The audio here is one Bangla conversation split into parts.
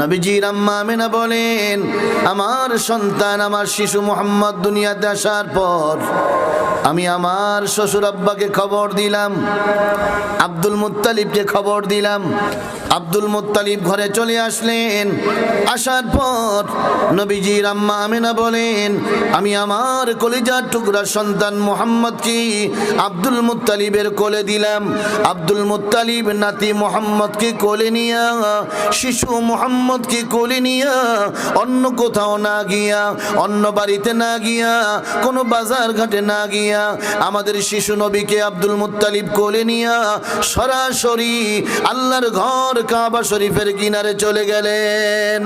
নবীজির আম্মা আমেনা বলেন, আমার সন্তান, আমার শিশু মুহাম্মদ দুনিয়াতে আসার পর আমি আমার শ্বশুর আব্বাকে খবর দিলাম, আব্দুল মুত্তালিবকে খবর দিলাম। আব্দুল মুত্তালিব ঘরে চলে আসলেন। আসার পর নবীজির আম্মা আমেনা বলেন, আমি আমার কলিজার টুকরা সন্তান মুহাম্মদকে আব্দুল মুত্তালিবের কোলে দিলাম। আব্দুল মুত্তালিব নাতি মুহাম্মদকে কোলে নিয়া, শিশু মুহাম্মদকে কোলে নিয়া অন্য কোথাও না গিয়া, অন্য বাড়িতে না গিয়া, কোনো বাজার ঘাটে না গিয়া, আমাদের শিশু নবীকে আব্দুল মুত্তালিব কোলে নিয়া সরাসরি আল্লাহর ঘর কাবা শরীফের কিনারে চলে গেলেন।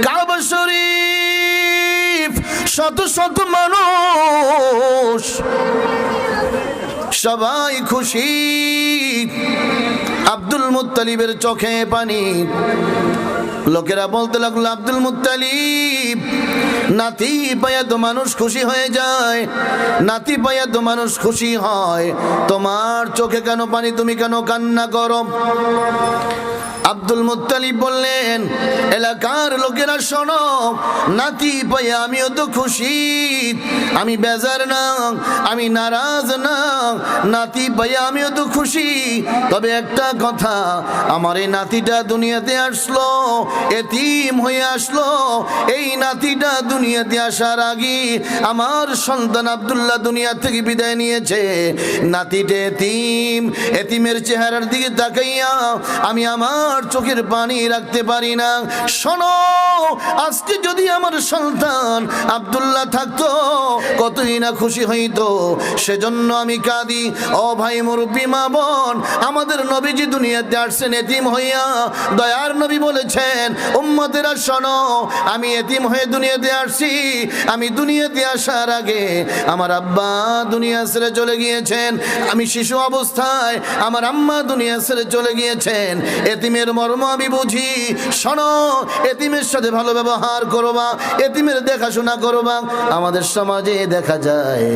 কাবা শরীফ, শত শত মানুষ, সবাই খুশি। আব্দুল মুত্তালিবের চোখে পানি। লোকেরা বলতে লাগলো, আব্দুল মুত্তালিব, নাতি পায়া তো মানুষ খুশি হয়ে যায়, নাতি পায়া তো মানুষ খুশি হয়, তোমার চোখে কেন পানি, তুমি কেন কান্না করো? আব্দুল মুত্তালিব বললেন, এলাকার লোকেরা শোনো, নাতি পাইয়া আমিও তো খুশি, আমি বেজার না, আমি নারাজ না, নাতি পাইয়া আমিও তো খুশি। তবে একটা কথা, আমার এই নাতিটা দুনিয়াতে আসলো, এতিম হয়ে আসলো। এই নাতিটা দুনিয়াতে আসার আগে আমার সন্তান আব্দুল্লাহ দুনিয়া থেকে বিদায় নিয়েছে। নাতিটা এতিম, এতিমের চেহারার দিকে তাকাইয়া আমি আমার চোখের পানি রাখতে পারি না। শোনো, আজকে যদি আমার সন্তান আব্দুল্লাহ থাকতো, কতই না খুশি হইতো, সেজন্য আমি কাঁদি। ও ভাই মুরব্বী, মা বোন, আমাদের নবীজি দুনিয়াতে আসছেন এতিম হইয়া। দয়ার নবী বলেছেন, উম্মতেরা শোনো, আমি এতিম হয়ে দুনিয়াতে আসছি। আমি দুনিয়াতে আসার আগে আমার আব্বা দুনিয়া ছেড়ে চলে গিয়েছেন, আমি শিশু অবস্থায় আমার আম্মা দুনিয়া ছেড়ে চলে গিয়েছেন। এতিমের মর্ম আমি বুঝি। শোনো, এতিমের সাথে ভালো ব্যবহার করবা, এতিমের দেখাশোনা করবা। আমাদের সমাজে দেখা যায়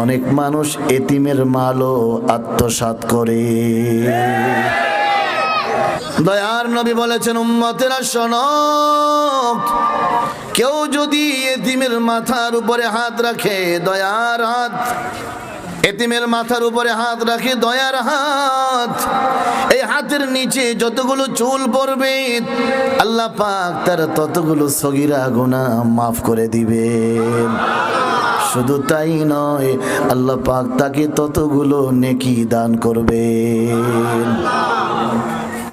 অনেক মানুষ এতিমের মালও আত্মসাৎ করে। দয়ার নবী বলেছেন, উম্মতেরা শোনো, কেউ যদি এতিমের মাথার উপরে হাত রাখে, দয়ার হাত, এতিমের মাথার উপরে হাত রাখে, দয়ার হাত, এই হাতের নিচে যতগুলো চুল পড়বে আল্লাহ পাক তার ততগুলো সগীরা গুনাহ মাফ করে দিবেন। শুধু তাই নয়, আল্লাহ পাক তাকে ততগুলো নেকি দান করবেন।